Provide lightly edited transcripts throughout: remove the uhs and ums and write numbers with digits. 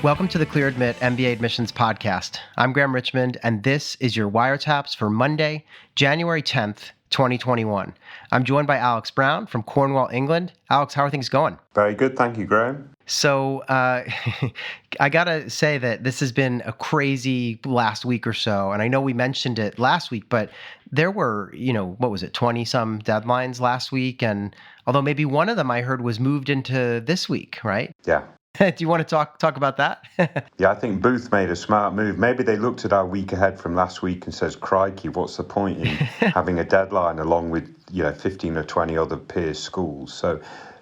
Welcome to the Clear Admit MBA Admissions Podcast. I'm Graham Richmond, and this is your WireTaps for Monday, January 10th, 2021. I'm joined by Alex Brown from Cornwall, England. Alex, how are things going? Very good. Thank you, Graham. So I got to say that this has been a crazy last week or so. And I know we mentioned it last week, but there were, 20-some deadlines last week. And although maybe one of them I heard was moved into this week, right? Yeah. Do you want to talk about that? Yeah, I think Booth made a smart move. Maybe they looked at our week ahead from last week and says, crikey, what's the point in having a deadline along with 15 or 20 other peer schools? So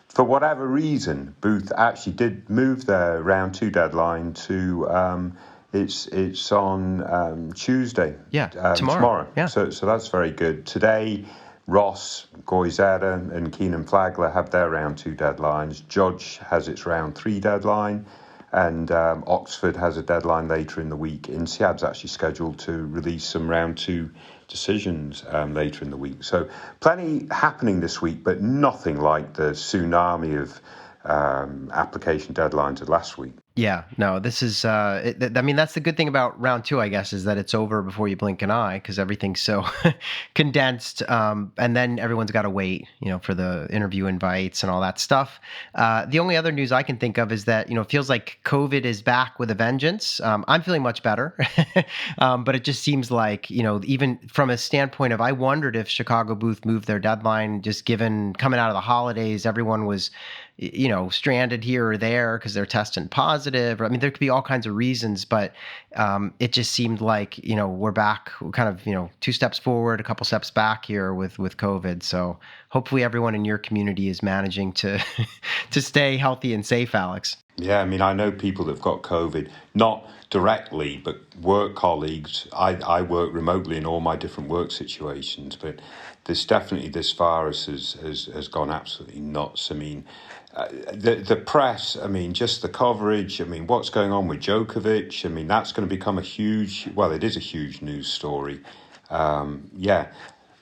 for whatever reason, Booth actually did move their round two deadline to it's on Tuesday. Yeah, tomorrow. Yeah. So that's very good. Today, Ross, Goizeta and Keenan Flagler have their round two deadlines. Judge has its round three deadline, and Oxford has a deadline later in the week. INSEAD's actually scheduled to release some round two decisions later in the week. So plenty happening this week, but nothing like the tsunami of application deadlines of last week. Yeah, no, this is, that's the good thing about round two, I guess, is that it's over before you blink an eye because everything's so condensed. And then everyone's got to wait, for the interview invites and all that stuff. The only other news I can think of is that, it feels like COVID is back with a vengeance. I'm feeling much better, but it just seems like, even from a standpoint of, I wondered if Chicago Booth moved their deadline, just given coming out of the holidays, everyone was stranded here or there because they're testing positive. I mean, there could be all kinds of reasons, but it just seemed like, we're back kind of, two steps forward, a couple steps back here with COVID. So hopefully everyone in your community is managing to to stay healthy and safe, Alex. Yeah, I mean, I know people that have got COVID, not directly, but work colleagues. I work remotely in all my different work situations, but this virus has gone absolutely nuts. I mean, the press, just the coverage, what's going on with Djokovic, that's going to become it is a huge news story. Yeah.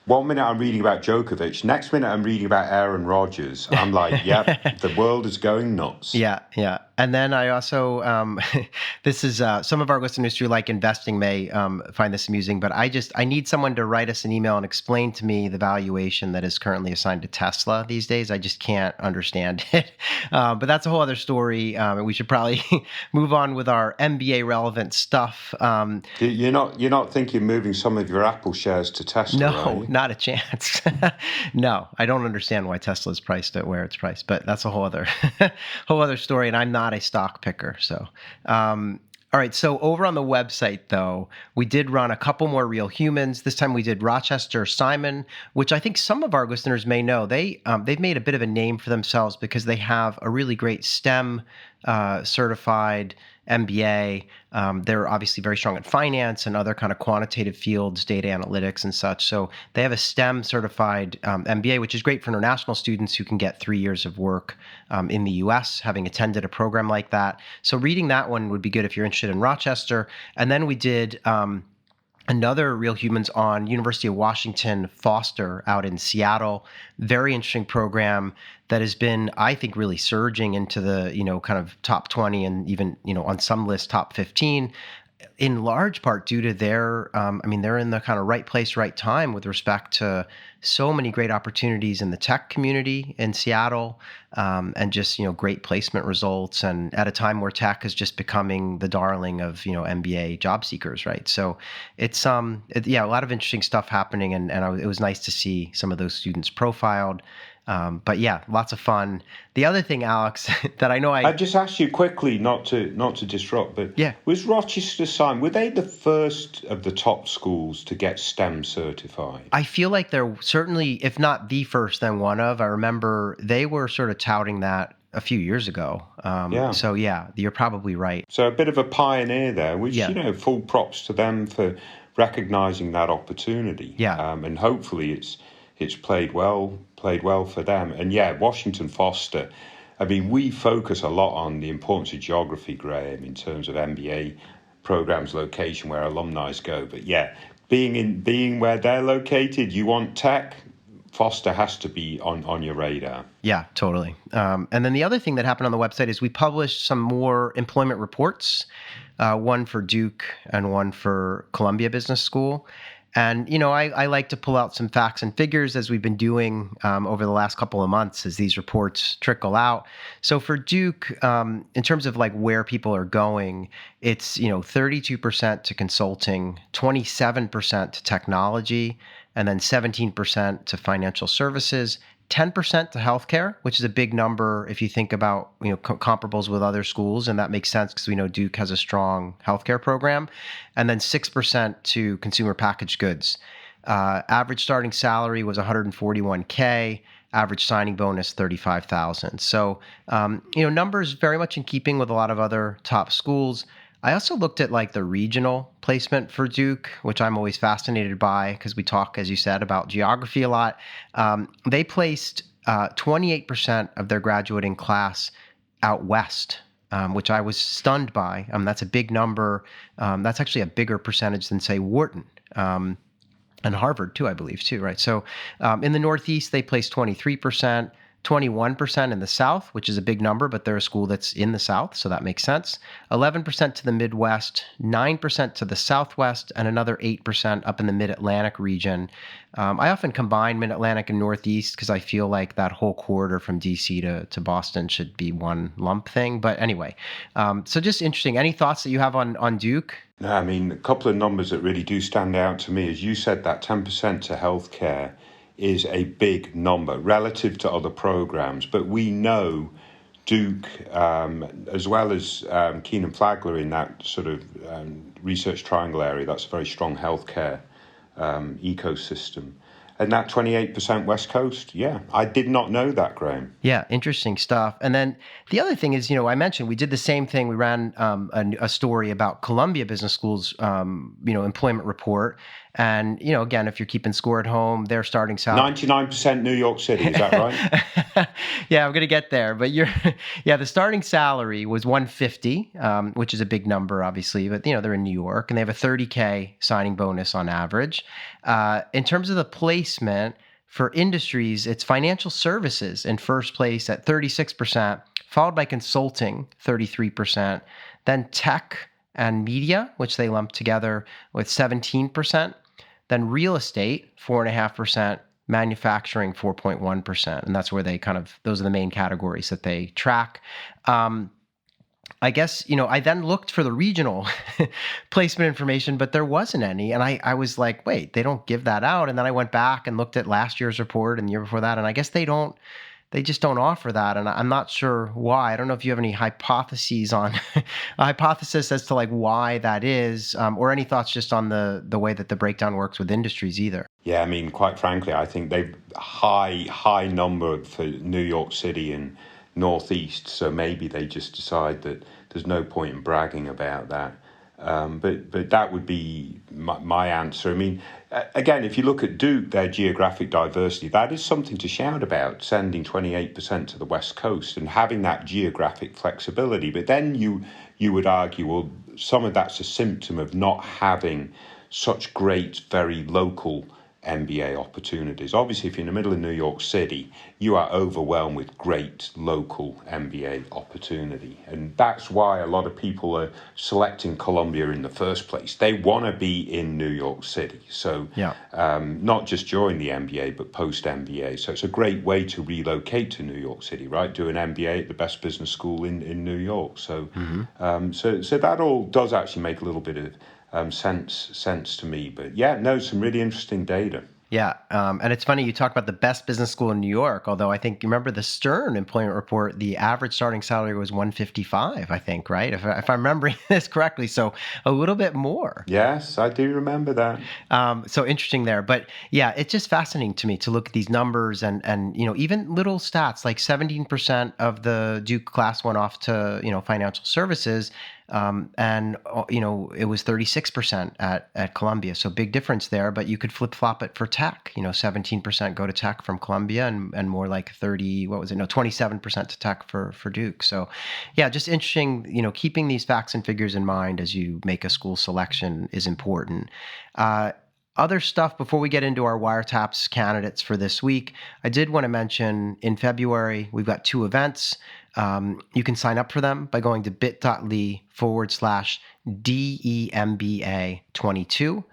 1 minute I'm reading about Djokovic, next minute I'm reading about Aaron Rodgers. I'm like, yep, the world is going nuts. Yeah. And then I also, this is some of our listeners who like investing may find this amusing, but I need someone to write us an email and explain to me the valuation that is currently assigned to Tesla these days. I just can't understand it. But that's a whole other story. And we should probably move on with our MBA relevant stuff. You're not thinking moving some of your Apple shares to Tesla? No, not a chance. No, I don't understand why Tesla is priced at where it's priced, but that's a whole other story. And I'm not a stock picker. So, all right. So over on the website, though, we did run a couple more Real Humans. This time we did Rochester Simon, which I think some of our listeners may know. They've made a bit of a name for themselves because they have a really great STEM certified MBA. They're obviously very strong at finance and other kind of quantitative fields, data analytics and such. So they have a STEM certified MBA, which is great for international students who can get 3 years of work in the US, having attended a program like that. So reading that one would be good if you're interested in Rochester. And then we did another Real Humans on University of Washington Foster out in Seattle. Very interesting program that has been, I think, really surging into the, kind of top 20 and even, on some lists, top 15, in large part due to their, they're in the kind of right place, right time with respect to so many great opportunities in the tech community in Seattle, and just, great placement results, and at a time where tech is just becoming the darling of, MBA job seekers, right? So it's, a lot of interesting stuff happening, and it was nice to see some of those students profiled. But yeah, lots of fun. The other thing, Alex, that I know I just asked you quickly, not to disrupt, but yeah, was Rochester Simon, were they the first of the top schools to get STEM certified? I feel like they're certainly, if not the first, then one of. I remember they were sort of touting that a few years ago. So yeah, you're probably right. So a bit of a pioneer there, which, full props to them for recognizing that opportunity. Yeah. And hopefully it's played well for them. And yeah, Washington Foster, we focus a lot on the importance of geography, Graham, in terms of MBA programs, location, where alumni go. But yeah, being where they're located, you want tech, Foster has to be on your radar. Yeah, totally. And then the other thing that happened on the website is we published some more employment reports, one for Duke and one for Columbia Business School. And, I like to pull out some facts and figures as we've been doing over the last couple of months as these reports trickle out. So for Duke, in terms of like where people are going, it's, 32% to consulting, 27% to technology, and then 17% to financial services, 10% to healthcare, which is a big number if you think about comparables with other schools, and that makes sense because we know Duke has a strong healthcare program, and then 6% to consumer packaged goods. Average starting salary was 141K. Average signing bonus 35,000. So numbers very much in keeping with a lot of other top schools. I also looked at like the regional placement for Duke, which I'm always fascinated by because we talk, as you said, about geography a lot. They placed 28% of their graduating class out west, which I was stunned by. That's a big number. That's actually a bigger percentage than, say, Wharton. And Harvard, too, I believe, too, right? So in the Northeast, they placed 23%. 21% in the South, which is a big number, but they're a school that's in the South, so that makes sense. 11% to the Midwest, 9% to the Southwest, and another 8% up in the Mid-Atlantic region. I often combine Mid-Atlantic and Northeast because I feel like that whole corridor from D.C. to Boston should be one lump thing. But anyway, so just interesting. Any thoughts that you have on Duke? No, I mean, a couple of numbers that really do stand out to me. As you said, that 10% to healthcare is a big number relative to other programs. But we know Duke, as well as Keenan Flagler in that sort of research triangle area, that's a very strong healthcare ecosystem. And that 28% West Coast, yeah, I did not know that, Graham. Yeah, interesting stuff. And then the other thing is, I mentioned we did the same thing. We ran a story about Columbia Business School's, employment report. And, again, if you're keeping score at home, their starting salary. 99% New York City, is that right? Yeah, I'm going to get there. But the starting salary was 150, which is a big number, obviously. But, they're in New York and they have a 30K signing bonus on average. In terms of the placement for industries, it's financial services in first place at 36%, followed by consulting, 33%, then tech and media, which they lumped together with 17%, then real estate, 4.5%, manufacturing, 4.1%. And that's where those are the main categories that they track. I guess, I then looked for the regional placement information, but there wasn't any. And I was like, wait, they don't give that out. And then I went back and looked at last year's report and the year before that. And I guess they just don't offer that. And I'm not sure why. I don't know if you have any hypotheses on a hypothesis as to like why that is, or any thoughts just on the way that the breakdown works with industries either. Yeah, I mean, quite frankly, I think they've high number for New York City and Northeast, so maybe they just decide that there's no point in bragging about that. But that would be my answer. I mean, again, if you look at Duke, their geographic diversity, that is something to shout about, sending 28% to the West Coast and having that geographic flexibility. But then you would argue, well, some of that's a symptom of not having such great, very local MBA opportunities. Obviously, if you're in the middle of New York City, you are overwhelmed with great local MBA opportunity. And that's why a lot of people are selecting Columbia in the first place. They want to be in New York City. So not just during the MBA, but post-MBA. So it's a great way to relocate to New York City, right? Do an MBA at the best business school in New York. So, so that all does actually make a little bit of sense to me. But some really interesting data. Yeah. And it's funny, you talk about the best business school in New York, although I think, you remember the Stern employment report, the average starting salary was 155, I think, right? If I'm remembering this correctly. So a little bit more. Yes, I do remember that. So interesting there. But yeah, it's just fascinating to me to look at these numbers and even little stats like 17% of the Duke class went off to, financial services. And it was 36% at Columbia. So big difference there, but you could flip flop it for tech, 17% go to tech from Columbia and more like 27% to tech for Duke. So yeah, just interesting, keeping these facts and figures in mind as you make a school selection is important. Other stuff before we get into our WireTaps candidates for this week, I did want to mention in February, we've got 2 events. You can sign up for them by going to bit.ly/DEMBA22.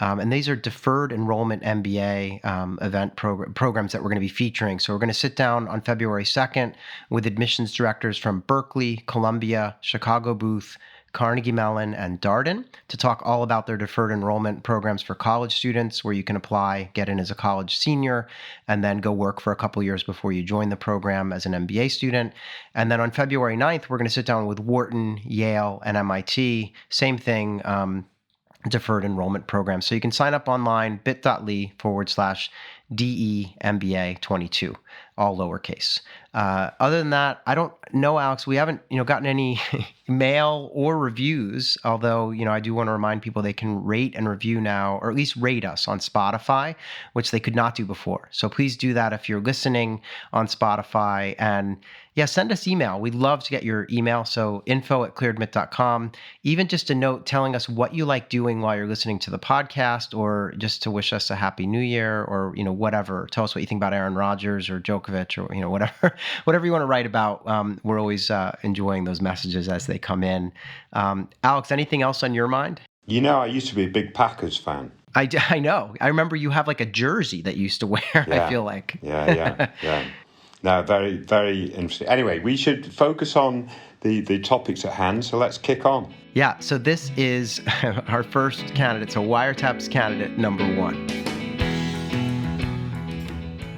And these are deferred enrollment MBA event programs that we're going to be featuring. So we're going to sit down on February 2nd with admissions directors from Berkeley, Columbia, Chicago Booth, Carnegie Mellon, and Darden to talk all about their deferred enrollment programs for college students, where you can apply, get in as a college senior, and then go work for a couple years before you join the program as an MBA student. And then on February 9th, we're going to sit down with Wharton, Yale, and MIT. Same thing, deferred enrollment program. So you can sign up online, bit.ly/DEMBA22, all lowercase. Other than that, I don't know, Alex, we haven't, gotten any mail or reviews, although, I do want to remind people they can rate and review now, or at least rate us on Spotify, which they could not do before. So please do that if you're listening on Spotify. And yeah, send us email. We'd love to get your email. So info@clearadmit.com. Even just a note telling us what you like doing while you're listening to the podcast, or just to wish us a happy new year, or, whatever. Tell us what you think about Aaron Rodgers or Djokovic, or, whatever you want to write about. We're always enjoying those messages as they come in. Alex, anything else on your mind? I used to be a big Packers fan. I know. I remember you have like a jersey that you used to wear, Yeah. I feel like. Yeah. No, very, very interesting. Anyway, we should focus on the topics at hand, so let's kick on. Yeah, so this is our first candidate, so WireTaps candidate number 1.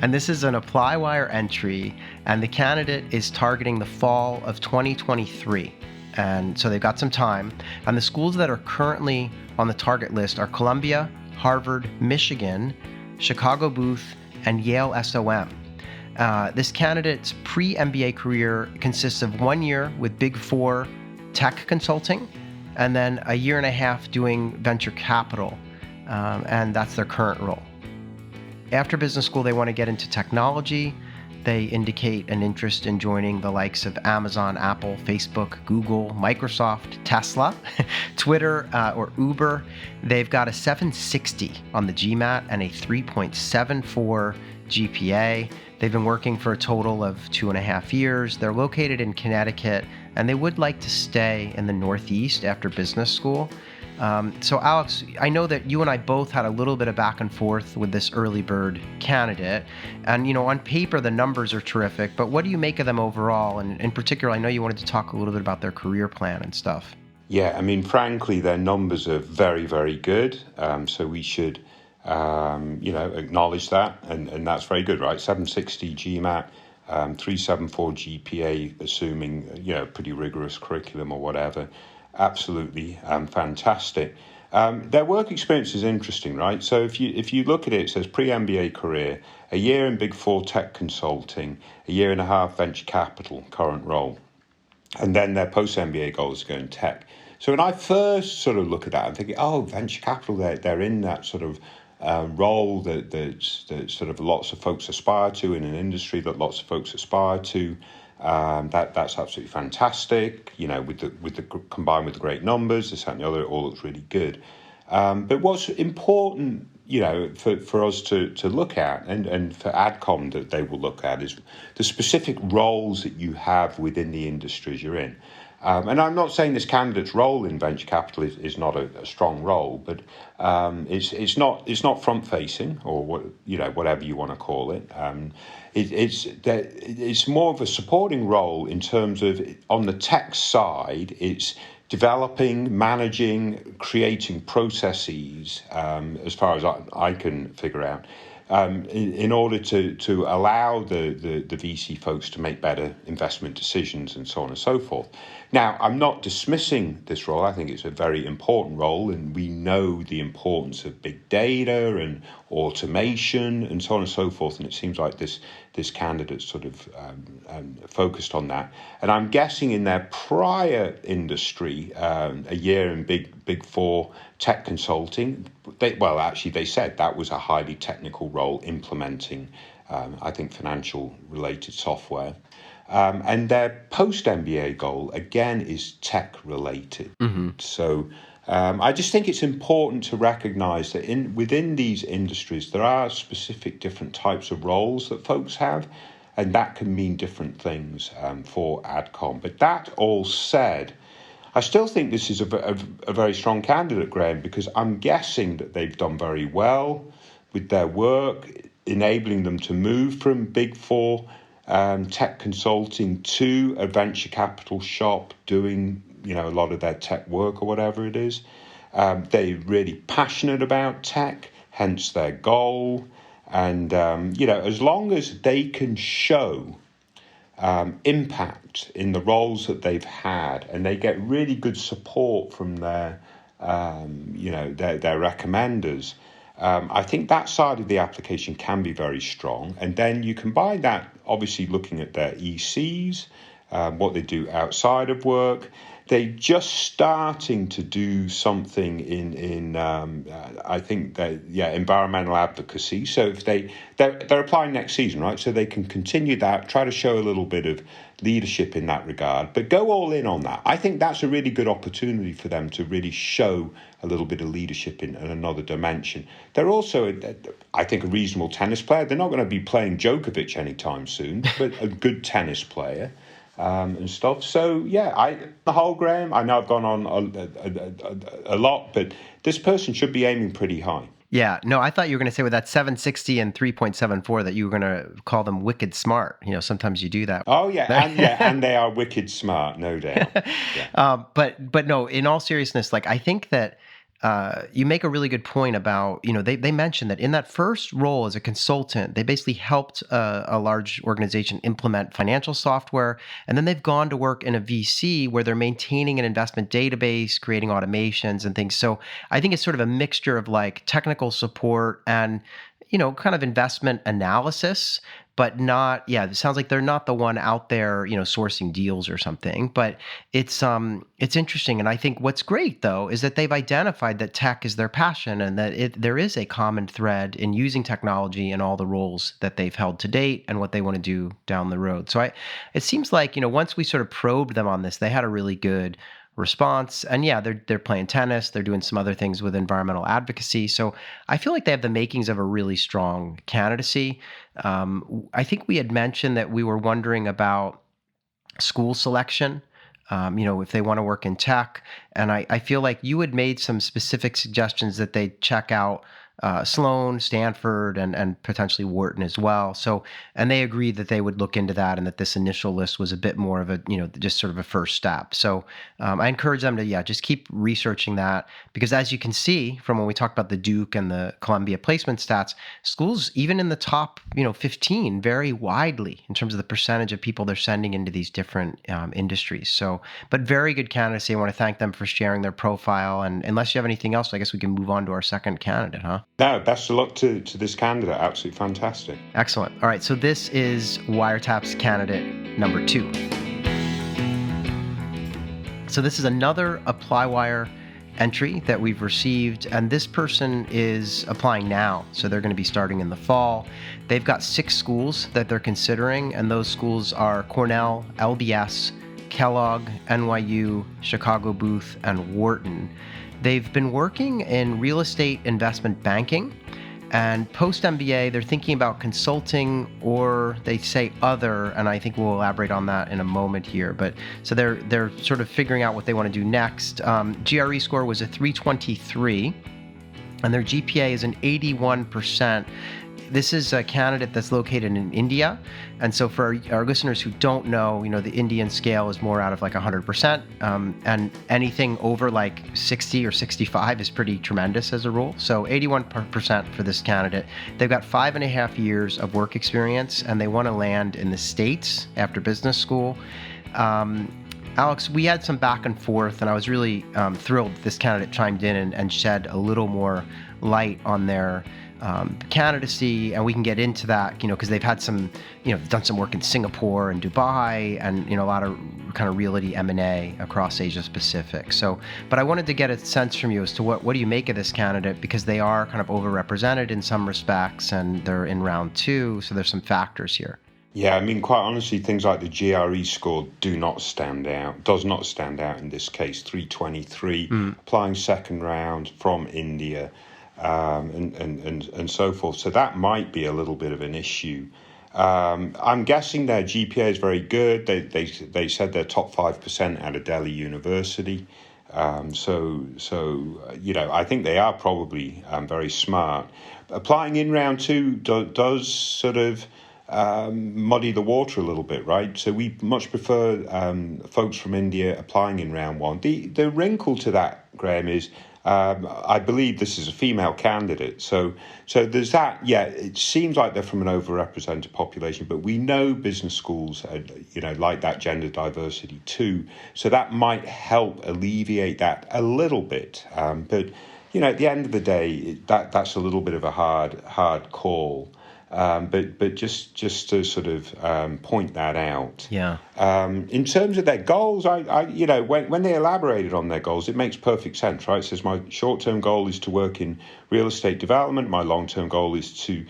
And this is an ApplyWire entry, and the candidate is targeting the fall of 2023. And so they've got some time. And the schools that are currently on the target list are Columbia, Harvard, Michigan, Chicago Booth, and Yale SOM. This candidate's pre-MBA career consists of 1 year with Big Four tech consulting, and then a year and a half doing venture capital, and that's their current role. After business school, they want to get into technology. They indicate an interest in joining the likes of Amazon, Apple, Facebook, Google, Microsoft, Tesla, Twitter, or Uber. They've got a 760 on the GMAT and a 3.74 GPA. They've been working for a total of 2.5 years. They're located in Connecticut, and they would like to stay in the Northeast after business school. So Alex, I know that you and I both had a little bit of back and forth with this early bird candidate, and on paper the numbers are terrific, but what do you make of them overall? And in particular, I know you wanted to talk a little bit about their career plan and stuff. Yeah, frankly, their numbers are very, very good. So we should, acknowledge that, and that's very good, right? 760 GMAT, 374 GPA, assuming pretty rigorous curriculum or whatever. Absolutely fantastic. Their work experience is interesting, right? So if you look at it, it says pre-MBA career, a year in Big Four tech consulting, a year and a half venture capital, current role, and then their post-MBA goal is to go in tech. So when I first sort of look at that, I'm thinking, venture capital, they're in that sort of role that sort of lots of folks aspire to, in an industry that lots of folks aspire to. That's absolutely fantastic. With the combined with the great numbers, this, that, and the other, it all looks really good. But what's important, for us to look at, and for AdCom that they will look at, is the specific roles that you have within the industries you're in. And I'm not saying this candidate's role in venture capital is not a strong role, but it's not front facing, or whatever you want to call it. It's more of a supporting role in terms of, on the tech side, it's developing, managing, creating processes, as far as I can figure out, in order to allow the VC folks to make better investment decisions and so on and so forth. Now, I'm not dismissing this role. I think it's a very important role, and we know the importance of big data and automation and so on and so forth, and it seems like this candidate sort of focused on that. And I'm guessing in their prior industry, a year in Big Four tech consulting, they said that was a highly technical role, implementing, I think, financial related software. And their post-MBA goal, again, is tech related. Mm-hmm. So I just think it's important to recognize that within these industries, there are specific different types of roles that folks have, and that can mean different things for AdCom. But that all said, I still think this is a very strong candidate, Graham, because I'm guessing that they've done very well with their work, enabling them to move from Big Four tech consulting to a venture capital shop doing a lot of their tech work or whatever it is. They're really passionate about tech, hence their goal. And, as long as they can show impact in the roles that they've had and they get really good support from their recommenders, I think that side of the application can be very strong. And then you combine that, obviously, looking at their ECs, what they do outside of work. They're just starting to do something in I think environmental advocacy. So if they're applying next season, right? So they can continue that, try to show a little bit of leadership in that regard, but go all in on that. I think that's a really good opportunity for them to really show a little bit of leadership in another dimension. They're also, I think, a reasonable tennis player. They're not going to be playing Djokovic anytime soon, but a good tennis player. And stuff. So, the whole, Graham, I know I've gone on a lot, but this person should be aiming pretty high. Yeah, no, I thought you were going to say with that 760 and 3.74 that you were going to call them wicked smart. Sometimes you do that. Oh, and they are wicked smart, no doubt. Yeah. But no, in all seriousness, I think that you make a really good point about, they mentioned that in that first role as a consultant, they basically helped a large organization implement financial software. And then they've gone to work in a VC where they're maintaining an investment database, creating automations and things. So I think it's sort of a mixture of technical support and, kind of investment analysis, but not, it sounds like they're not the one out there, sourcing deals or something, but it's interesting. And I think what's great though, is that they've identified that tech is their passion and that there is a common thread in using technology in all the roles that they've held to date and what they want to do down the road. So it seems like, once we sort of probed them on this, they had a really good response. And they're playing tennis. They're doing some other things with environmental advocacy. So I feel like they have the makings of a really strong candidacy. I think we had mentioned that we were wondering about school selection, if they want to work in tech. And I feel like you had made some specific suggestions that they check out Sloan, Stanford, and potentially Wharton as well. So, and they agreed that they would look into that and that this initial list was a bit more of a, just sort of a first step. So I encourage them to, just keep researching that, because as you can see from when we talked about the Duke and the Columbia placement stats, schools, even in the top, 15, vary widely in terms of the percentage of people they're sending into these different industries. So, but very good candidacy. I want to thank them for sharing their profile. And unless you have anything else, I guess we can move on to our second candidate, huh? No, best of luck to this candidate. Absolutely fantastic. Excellent. All right, so this is WireTaps candidate number 2. So this is another ApplyWire entry that we've received, and this person is applying now. So they're going to be starting in the fall. They've got 6 schools that they're considering, and those schools are Cornell, LBS, Kellogg, NYU, Chicago Booth, and Wharton. They've been working in real estate investment banking, and post-MBA, they're thinking about consulting, or they say other, and I think we'll elaborate on that in a moment here. But so they're sort of figuring out what they want to do next. GRE score was a 323, and their GPA is an 81%. This is a candidate that's located in India. And so for our listeners who don't know, the Indian scale is more out of 100%. And anything over 60 or 65 is pretty tremendous as a rule. So 81% for this candidate. They've got 5.5 years of work experience, and they want to land in the States after business school. Alex, we had some back and forth, and I was really thrilled this candidate chimed in and shed a little more light on their candidacy, and we can get into that, because they've had some, done some work in Singapore and Dubai, and a lot of kind of realty M&A across Asia Pacific. So, but I wanted to get a sense from you as to what do you make of this candidate, because they are kind of overrepresented in some respects, and they're in round 2, so there's some factors here. Yeah, I mean, quite honestly, things like the GRE score does not stand out in this case. 323, applying second round from India, and so forth. So that might be a little bit of an issue. I'm guessing their GPA is very good. They said they're top 5% out of Delhi University. I think they are probably very smart. Applying in round two does sort of muddy the water a little bit, right? So we much prefer folks from India applying in round one. The wrinkle to that, Graham, is I believe this is a female candidate. So there's that. Yeah, it seems like they're from an overrepresented population, but we know business schools, like that gender diversity too. So that might help alleviate that a little bit. But at the end of the day, that's a little bit of a hard call. But just to sort of point that out. Yeah. In terms of their goals, when they elaborated on their goals, it makes perfect sense, right? It says my short-term goal is to work in real estate development. My long-term goal is to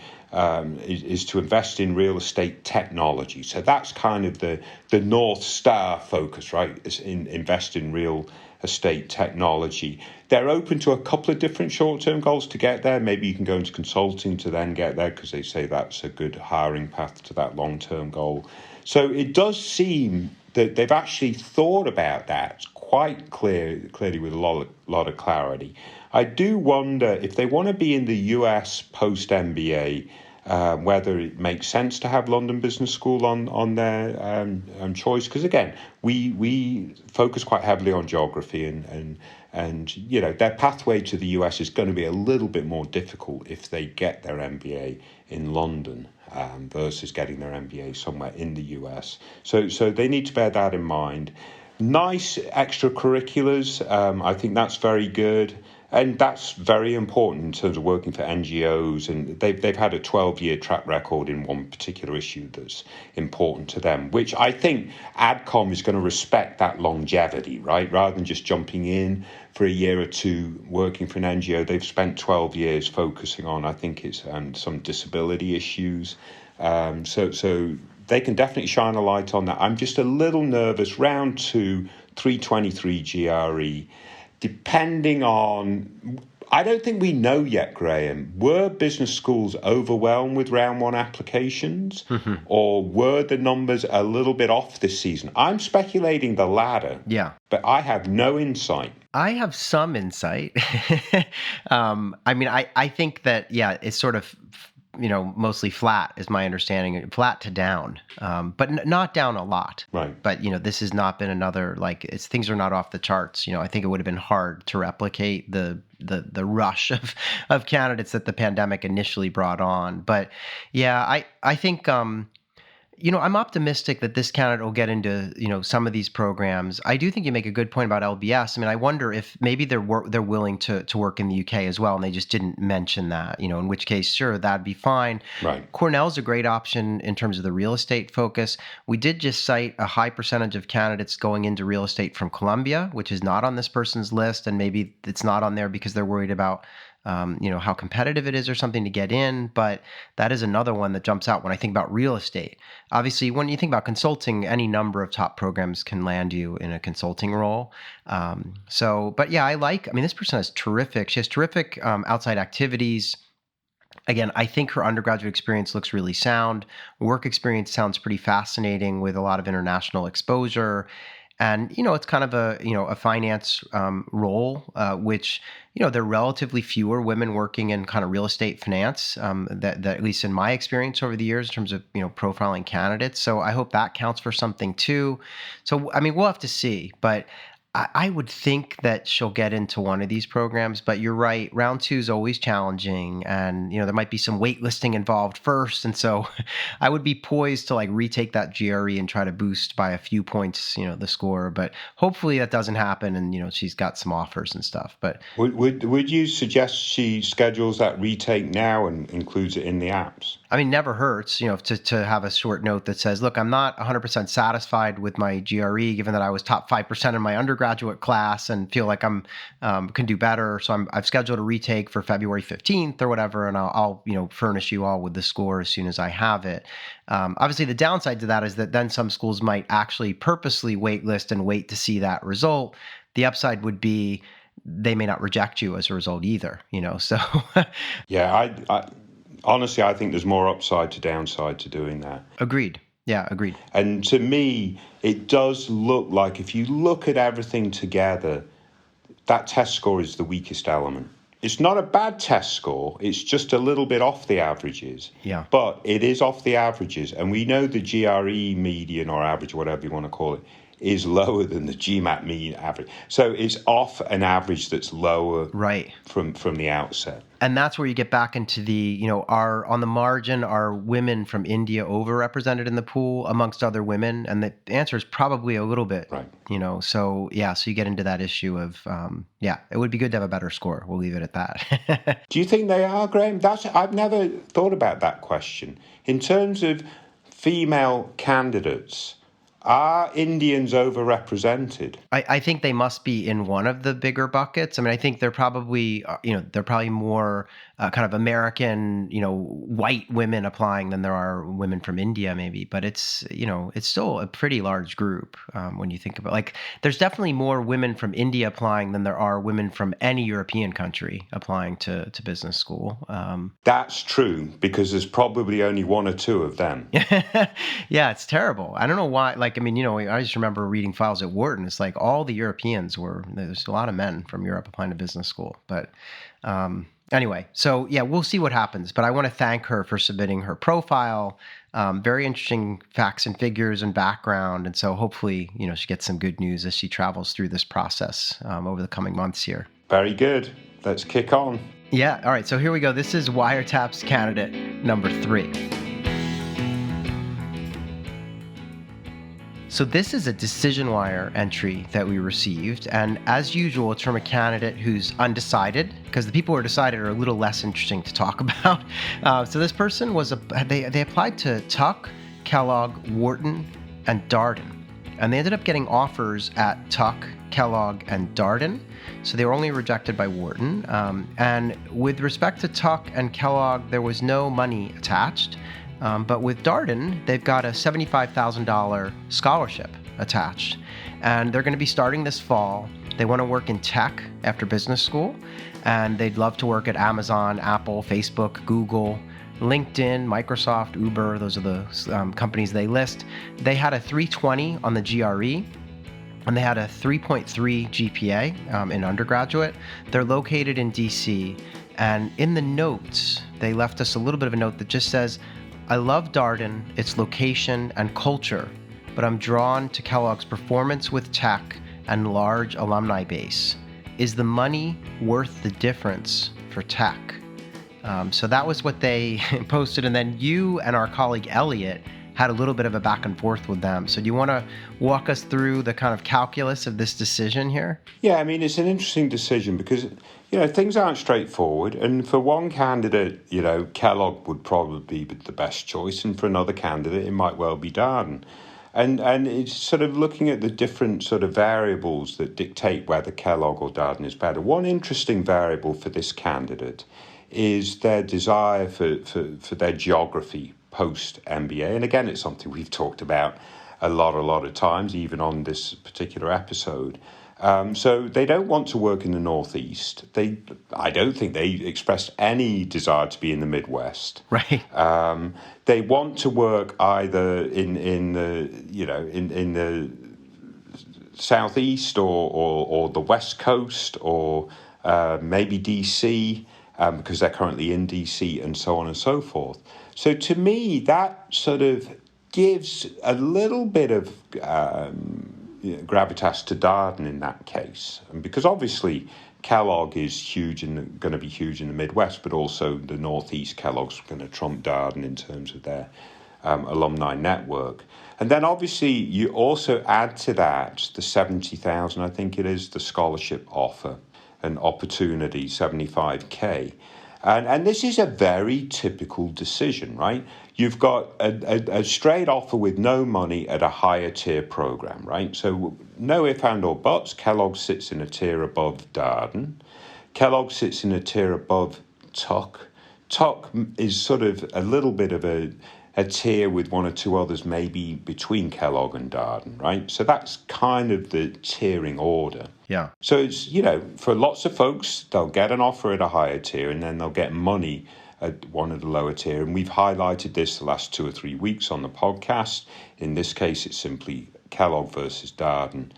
invest in real estate technology. So that's kind of the North Star focus, right? Is invest in real estate technology. They're open to a couple of different short-term goals to get there. Maybe you can go into consulting to then get there because they say that's a good hiring path to that long-term goal. So it does seem that they've actually thought about that quite clearly with a lot of clarity. I do wonder if they want to be in the US post-MBA, whether it makes sense to have London Business School on their choice. Because again, we focus quite heavily on geography, and their pathway to the US is going to be a little bit more difficult if they get their MBA in London versus getting their MBA somewhere in the US. So they need to bear that in mind. Nice extracurriculars. I think that's very good. And that's very important in terms of working for NGOs, and they've had a 12-year track record in one particular issue that's important to them, which I think AdCom is going to respect that longevity, right? Rather than just jumping in for a year or two working for an NGO, they've spent 12 years focusing on, I think it's some disability issues. So they can definitely shine a light on that. I'm just a little nervous. Round 2, 323 GRE. Depending on, I don't think we know yet, Graham, were business schools overwhelmed with round 1 applications, or were the numbers a little bit off this season? I'm speculating the latter. Yeah. But I have no insight. I have some insight. I think that, it's sort of, mostly flat is my understanding, flat to down, but not down a lot. Right. But, this has not been another, things are not off the charts. I think it would have been hard to replicate the rush of candidates that the pandemic initially brought on. But I think, I'm optimistic that this candidate will get into, some of these programs. I do think you make a good point about LBS. I mean, I wonder if maybe they're willing to work in the UK as well, and they just didn't mention that, in which case, sure, that'd be fine. Right. Cornell's a great option in terms of the real estate focus. We did just cite a high percentage of candidates going into real estate from Columbia, which is not on this person's list, and maybe it's not on there because they're worried about how competitive it is or something to get in. But that is another one that jumps out when I think about real estate. Obviously, when you think about consulting, any number of top programs can land you in a consulting role. This person has she has terrific outside activities. Again, I think her undergraduate experience looks really sound. Work experience sounds pretty fascinating with a lot of international exposure. And, it's kind of a finance role, which, there are relatively fewer women working in kind of real estate finance, that at least in my experience over the years in terms of, profiling candidates. So I hope that counts for something too. So, we'll have to see. But I would think that she'll get into one of these programs, but you're right. Round 2 is always challenging, and there might be some waitlisting involved first, and so I would be poised to retake that GRE and try to boost by a few points, the score. But hopefully that doesn't happen, and she's got some offers and stuff. But would you suggest she schedules that retake now and includes it in the apps? Never hurts, to have a short note that says, look, I'm not 100% satisfied with my GRE, given that I was top 5% in my undergrad undergraduate class and feel like I'm can do better. So I've scheduled a retake for February 15th or whatever, and I'll furnish you all with the score as soon as I have it. Obviously, the downside to that is that then some schools might actually purposely waitlist and wait to see that result. The upside would be they may not reject you as a result either. So Yeah, I honestly, I think there's more upside to downside to doing that. Agreed. Yeah, agreed. And to me, it does look like if you look at everything together, that test score is the weakest element. It's not a bad test score. It's just a little bit off the averages. Yeah. But it is off the averages. And we know the GRE median or average, whatever you want to call it, is lower than the GMAT mean average. So it's off an average that's lower right from the outset. And that's where you get back into the, on the margin, are women from India overrepresented in the pool amongst other women? And the answer is probably a little bit, right. So you get into that issue of, it would be good to have a better score. We'll leave it at that. Do you think they are, Graham? I've never thought about that question. In terms of female candidates, are Indians overrepresented? I think they must be in one of the bigger buckets. I mean, I think they're probably, more kind of American, white women applying than there are women from India, maybe. But it's still a pretty large group when you think about like, there's definitely more women from India applying than there are women from any European country applying to business school. That's true, because there's probably only one or two of them. Yeah, it's terrible. I don't know why. Like, I mean, I just remember reading files at Wharton. It's like all the Europeans there's a lot of men from Europe applying to business school. But anyway, so yeah, we'll see what happens. But I want to thank her for submitting her profile. Very interesting facts and figures and background. And so hopefully, she gets some good news as she travels through this process over the coming months here. Very good. Let's kick on. Yeah. All right. So here we go. This is WireTaps candidate number 3. So this is a DecisionWire entry that we received, and as usual, it's from a candidate who's undecided, because the people who are decided are a little less interesting to talk about. So this person they applied to Tuck, Kellogg, Wharton, and Darden, and they ended up getting offers at Tuck, Kellogg, and Darden. So they were only rejected by Wharton. And with respect to Tuck and Kellogg, there was no money attached. But with Darden, they've got a $75,000 scholarship attached. And they're going to be starting this fall. They want to work in tech after business school. And they'd love to work at Amazon, Apple, Facebook, Google, LinkedIn, Microsoft, Uber. Those are the companies they list. They had a 320 on the GRE. And they had a 3.3 GPA in undergraduate. They're located in DC. And in the notes, they left us a little bit of a note that just says, I love Darden, its location and culture, but I'm drawn to Kellogg's performance with tech and large alumni base. Is the money worth the difference for tech? So that was what they posted. And then you and our colleague Elliot had a little bit of a back and forth with them. So do you want to walk us through the kind of calculus of this decision here? Yeah, I mean, it's an interesting decision because, things aren't straightforward. And for one candidate, Kellogg would probably be the best choice. And for another candidate, it might well be Darden. And it's sort of looking at the different sort of variables that dictate whether Kellogg or Darden is better. One interesting variable for this candidate is their desire for their geography post-MBA. And again, it's something we've talked about a lot of times, even on this particular episode. So they don't want to work in the Northeast. I don't think they expressed any desire to be in the Midwest. Right. They want to work either in the Southeast or the West Coast or maybe DC, because they're currently in DC, and so on and so forth. So to me, that sort of gives a little bit of gravitas to Darden in that case, and because obviously Kellogg is going to be huge in the Midwest, but also the Northeast. Kellogg's going to trump Darden in terms of their alumni network. And then obviously you also add to that the 70,000, I think it is, the scholarship offer, an opportunity, 75K. And this is a very typical decision, right? You've got a straight offer with no money at a higher tier program, right? So no if and or buts. Kellogg sits in a tier above Darden. Kellogg sits in a tier above Tuck. Tuck is sort of a little bit of a tier with one or two others, maybe between Kellogg and Darden, right? So that's kind of the tiering order. Yeah. So it's, for lots of folks, they'll get an offer at a higher tier and then they'll get money at one of the lower tier. And we've highlighted this the last 2 or 3 weeks on the podcast. In this case, it's simply Kellogg versus Darden.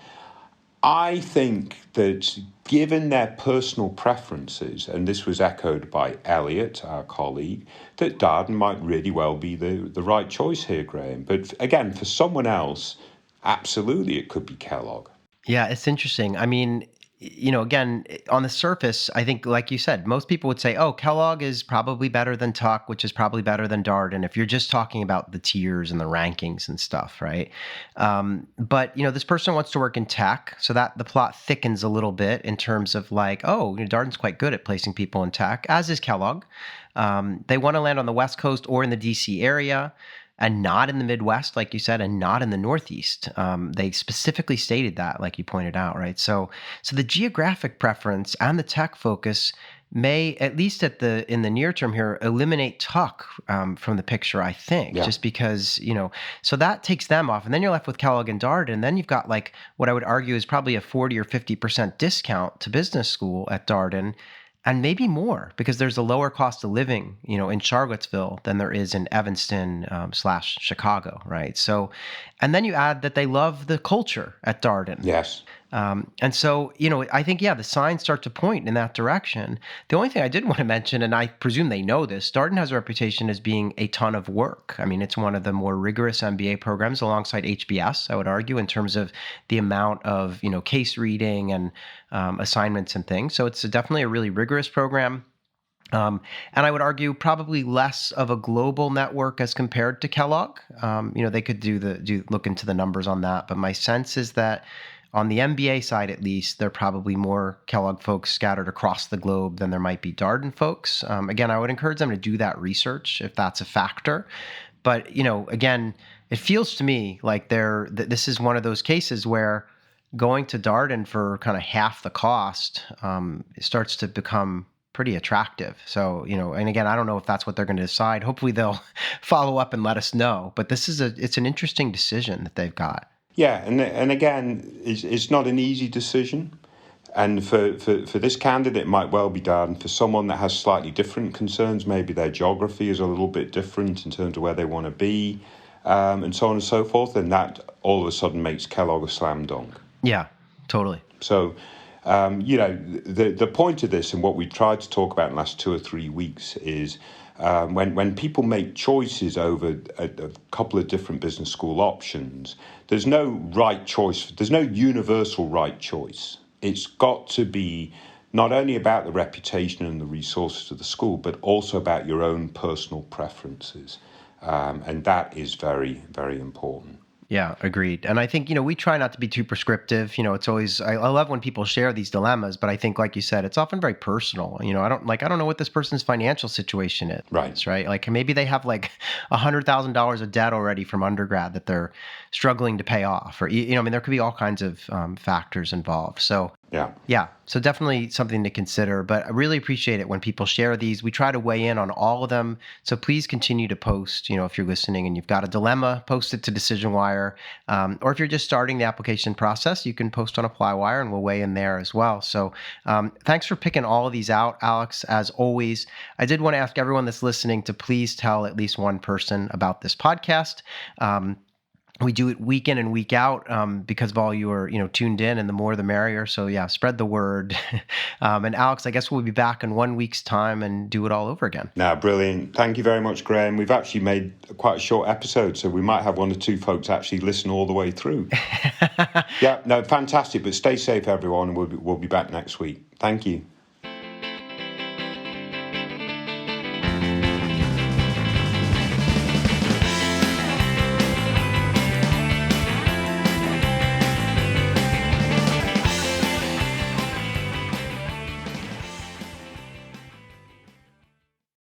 I think that given their personal preferences, and this was echoed by Elliot, our colleague, that Darden might really well be the right choice here, Graham. But again, for someone else, absolutely it could be Kellogg. Yeah, it's interesting. I mean, again, on the surface, I think, like you said, most people would say, oh, Kellogg is probably better than Tuck, which is probably better than Darden, if you're just talking about the tiers and the rankings and stuff, right? But, this person wants to work in tech, so that the plot thickens a little bit in terms of like, oh, Darden's quite good at placing people in tech, as is Kellogg. They want to land on the West Coast or in the DC area, and not in the Midwest, like you said, and not in the Northeast. They specifically stated that, like you pointed out, right? So the geographic preference and the tech focus may, at least in the near term here, eliminate Tuck from the picture, I think, just because, so that takes them off. And then you're left with Kellogg and Darden. And then you've got like what I would argue is probably a 40 or 50% discount to business school at Darden. And maybe more, because there's a lower cost of living, in Charlottesville than there is in Evanston / Chicago, right? So, and then you add that they love the culture at Darden. Yes. And so, I think, the signs start to point in that direction. The only thing I did want to mention, and I presume they know this, Darden has a reputation as being a ton of work. I mean, it's one of the more rigorous MBA programs alongside HBS, I would argue, in terms of the amount of, case reading and assignments and things. So it's definitely a really rigorous program. And I would argue probably less of a global network as compared to Kellogg. They could look into the numbers on that. But my sense is that on the MBA side, at least, there are probably more Kellogg folks scattered across the globe than there might be Darden folks. Again, I would encourage them to do that research if that's a factor. But, again, it feels to me like this is one of those cases where going to Darden for kind of half the cost starts to become pretty attractive. So, and again, I don't know if that's what they're going to decide. Hopefully they'll follow up and let us know. But it's an interesting decision that they've got. Yeah, and again, it's not an easy decision. And for this candidate, it might well be Darden. For someone that has slightly different concerns, maybe their geography is a little bit different in terms of where they want to be, and so on and so forth, and that all of a sudden makes Kellogg a slam dunk. Yeah, totally. So, the point of this and what we tried to talk about in the last 2 or 3 weeks is when people make choices over a couple of different business school options, there's no right choice. There's no universal right choice. It's got to be not only about the reputation and the resources of the school, but also about your own personal preferences. And that is very, very important. Yeah, agreed. And I think, we try not to be too prescriptive. It's always, I love when people share these dilemmas, but I think, like you said, it's often very personal. I don't know what this person's financial situation is. Right. Like maybe they have like $100,000 of debt already from undergrad that they're struggling to pay off, or, there could be all kinds of factors involved. So yeah. So definitely something to consider, but I really appreciate it when people share these. We try to weigh in on all of them. So please continue to post, if you're listening and you've got a dilemma, post it to DecisionWire. Or if you're just starting the application process, you can post on ApplyWire and we'll weigh in there as well. So thanks for picking all of these out, Alex. As always, I did want to ask everyone that's listening to please tell at least one person about this podcast. We do it week in and week out because of all you are, tuned in, and the more the merrier. So yeah, spread the word. And Alex, I guess we'll be back in 1 week's time and do it all over again. No, brilliant. Thank you very much, Graham. We've actually made quite a short episode, so we might have 1 or 2 folks actually listen all the way through. Yeah, no, fantastic. But stay safe, everyone. We'll be back next week. Thank you.